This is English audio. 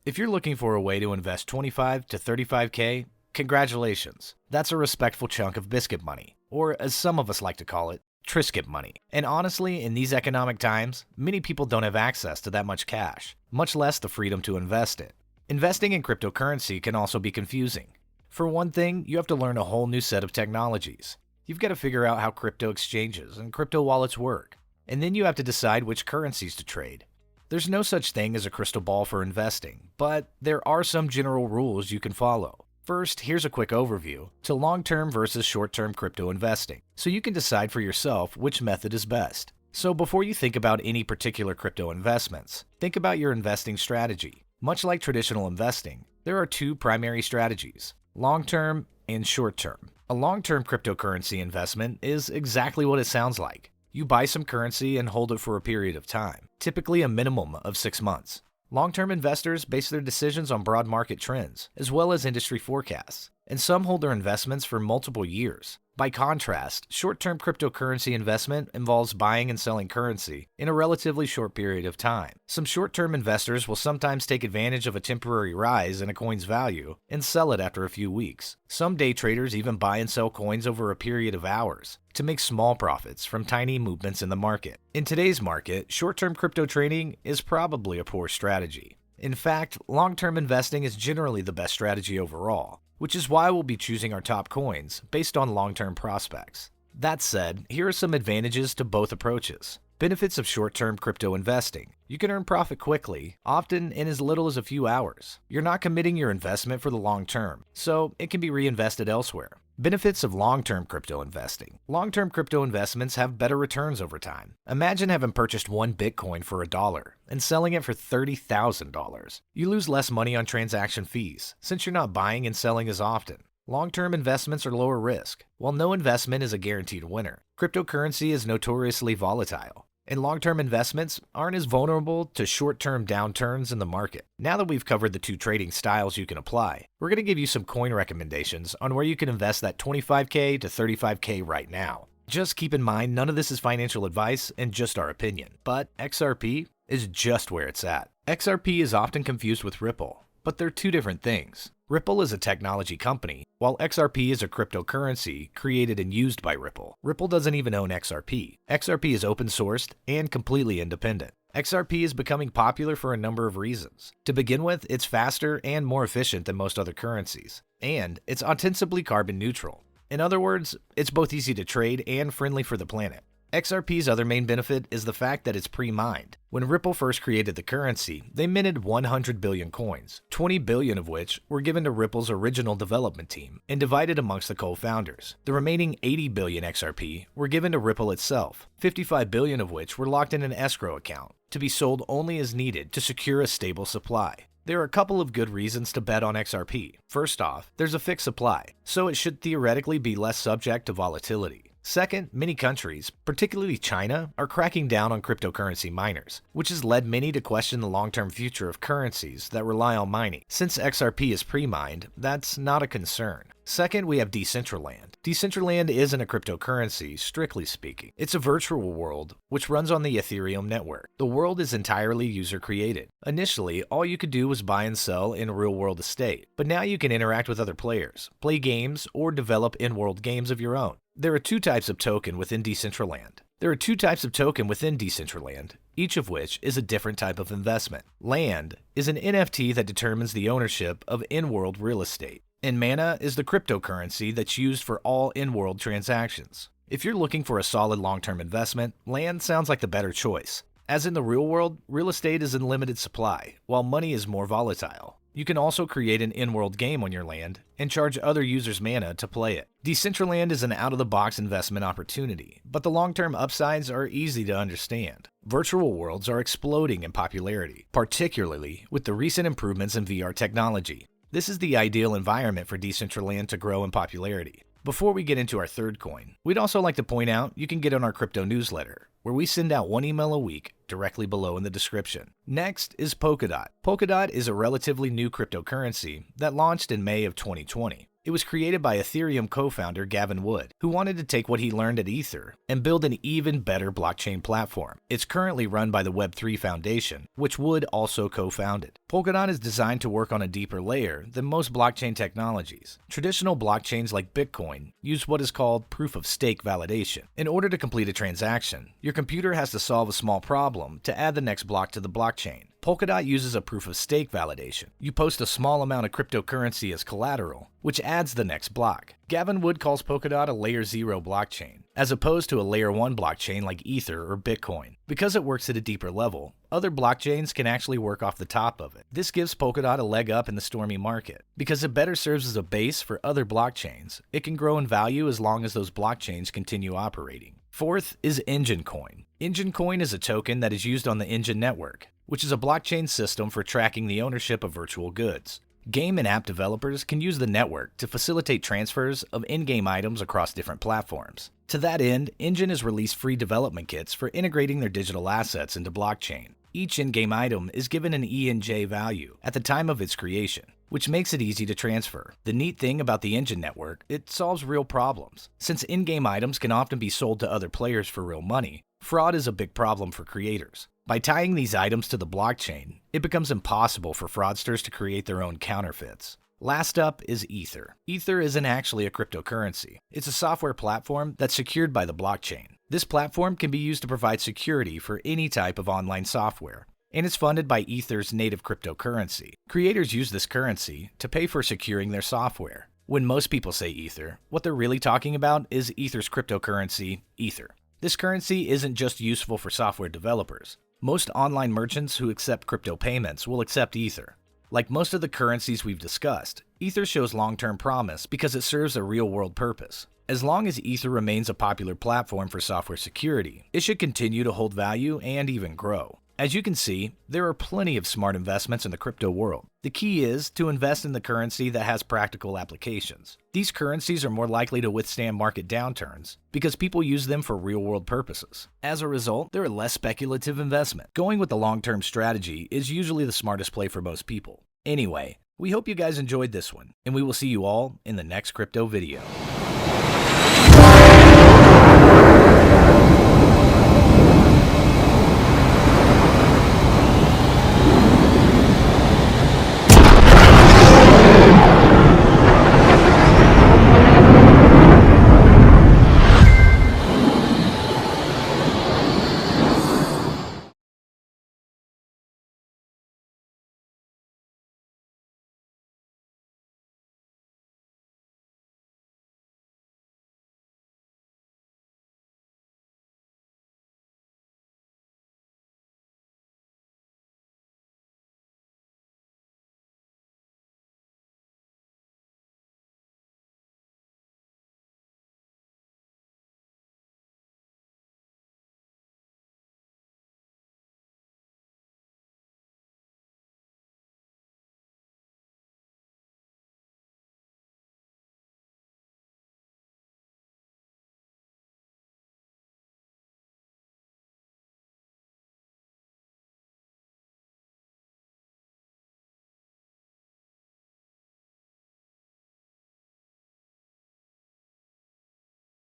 If you're looking for a way to invest 25 to 35k, congratulations. That's a respectful chunk of biscuit money, or as some of us like to call it, Triscuit money. And honestly, in these economic times, many people don't have access to that much cash, much less the freedom to invest it. Investing in cryptocurrency can also be confusing. For one thing, you have to learn a whole new set of technologies. You've got to figure out how crypto exchanges and crypto wallets work, and then you have to decide which currencies to trade. There's no such thing as a crystal ball for investing, but there are some general rules you can follow. First, here's a quick overview to long-term versus short-term crypto investing, so you can decide for yourself which method is best. So before you think about any particular crypto investments, think about your investing strategy. Much like traditional investing, there are two primary strategies: long-term and short-term. A long-term cryptocurrency investment is exactly what it sounds like. You buy some currency and hold it for a period of time, typically a minimum of 6 months. Long-term investors base their decisions on broad market trends, as well as industry forecasts, and some hold their investments for multiple years. By contrast, short-term cryptocurrency investment involves buying and selling currency in a relatively short period of time. Some short-term investors will sometimes take advantage of a temporary rise in a coin's value and sell it after a few weeks. Some day traders even buy and sell coins over a period of hours to make small profits from tiny movements in the market. In today's market, short-term crypto trading is probably a poor strategy. In fact, long-term investing is generally the best strategy overall, which is why we'll be choosing our top coins based on long-term prospects. That said, here are some advantages to both approaches. Benefits of short-term crypto investing. You can earn profit quickly, often in as little as a few hours. You're not committing your investment for the long term, so it can be reinvested elsewhere. Benefits of long-term crypto investing. Long-term crypto investments have better returns over time. Imagine having purchased one Bitcoin for $1 and selling it for $30,000. You lose less money on transaction fees, since you're not buying and selling as often. Long-term investments are lower risk. While no investment is a guaranteed winner, cryptocurrency is notoriously volatile, and long-term investments aren't as vulnerable to short-term downturns in the market. Now that we've covered the two trading styles you can apply, we're going to give you some coin recommendations on where you can invest that 25k to 35k right now. Just keep in mind, none of this is financial advice and just our opinion, but XRP is just where it's at. XRP is often confused with Ripple, but they're two different things. Ripple is a technology company, while XRP is a cryptocurrency created and used by Ripple. Ripple doesn't even own XRP. XRP is open sourced and completely independent. XRP is becoming popular for a number of reasons. To begin with, it's faster and more efficient than most other currencies, and it's ostensibly carbon neutral. In other words, it's both easy to trade and friendly for the planet. XRP's other main benefit is the fact that it's pre-mined. When Ripple first created the currency, they minted 100 billion coins, 20 billion of which were given to Ripple's original development team and divided amongst the co-founders. The remaining 80 billion XRP were given to Ripple itself, 55 billion of which were locked in an escrow account to be sold only as needed to secure a stable supply. There are a couple of good reasons to bet on XRP. First off, there's a fixed supply, so it should theoretically be less subject to volatility. Second, many countries, particularly China, are cracking down on cryptocurrency miners, which has led many to question the long-term future of currencies that rely on mining. Since XRP is pre-mined, that's not a concern. Second, we have Decentraland. Decentraland isn't a cryptocurrency, strictly speaking. It's a virtual world, which runs on the Ethereum network. The world is entirely user-created. Initially, all you could do was buy and sell in a real-world estate, but now you can interact with other players, play games, or develop in-world games of your own. There are two types of token within Decentraland. Each of which is a different type of investment. Land is an NFT that determines the ownership of in-world real estate, and Mana is the cryptocurrency that's used for all in-world transactions. If you're looking for a solid long-term investment, land sounds like the better choice. As in the real world, real estate is in limited supply, while money is more volatile. You can also create an in-world game on your land and charge other users mana to play it. Decentraland is an out-of-the-box investment opportunity, but the long-term upsides are easy to understand. Virtual worlds are exploding in popularity, particularly with the recent improvements in VR technology. This is the ideal environment for Decentraland to grow in popularity. Before we get into our third coin, we'd also like to point out you can get on our crypto newsletter, where we send out one email a week directly below in the description. Next is Polkadot. Polkadot is a relatively new cryptocurrency that launched in May of 2020. It was created by Ethereum co-founder Gavin Wood, who wanted to take what he learned at Ether and build an even better blockchain platform. It's currently run by the Web3 Foundation, which Wood also co-founded. Polkadot is designed to work on a deeper layer than most blockchain technologies. Traditional blockchains like Bitcoin use what is called proof-of-stake validation. In order to complete a transaction, your computer has to solve a small problem to add the next block to the blockchain. Polkadot uses a proof-of-stake validation. You post a small amount of cryptocurrency as collateral, which adds the next block. Gavin Wood calls Polkadot a Layer 0 blockchain, as opposed to a Layer 1 blockchain like Ether or Bitcoin. Because it works at a deeper level, other blockchains can actually work off the top of it. This gives Polkadot a leg up in the stormy market. Because it better serves as a base for other blockchains, it can grow in value as long as those blockchains continue operating. Fourth is Engine Coin. Engine Coin is a token that is used on the Engine network, which is a blockchain system for tracking the ownership of virtual goods. Game and app developers can use the network to facilitate transfers of in-game items across different platforms. To that end, Engine has released free development kits for integrating their digital assets into blockchain. Each in-game item is given an ENJ value at the time of its creation, which makes it easy to transfer. The neat thing about the Engine network, it solves real problems. Since in-game items can often be sold to other players for real money, fraud is a big problem for creators. By tying these items to the blockchain, it becomes impossible for fraudsters to create their own counterfeits. Last up is Ether. Ether isn't actually a cryptocurrency. It's a software platform that's secured by the blockchain. This platform can be used to provide security for any type of online software, and it's funded by Ether's native cryptocurrency. Creators use this currency to pay for securing their software. When most people say Ether, what they're really talking about is Ether's cryptocurrency, Ether. This currency isn't just useful for software developers. Most online merchants who accept crypto payments will accept Ether. Like most of the currencies we've discussed, Ether shows long-term promise because it serves a real-world purpose. As long as Ether remains a popular platform for software security, it should continue to hold value and even grow. As you can see, there are plenty of smart investments in the crypto world. The key is to invest in the currency that has practical applications. These currencies are more likely to withstand market downturns because people use them for real-world purposes. As a result, they're a less speculative investment. Going with the long-term strategy is usually the smartest play for most people. Anyway, we hope you guys enjoyed this one, and we will see you all in the next crypto video.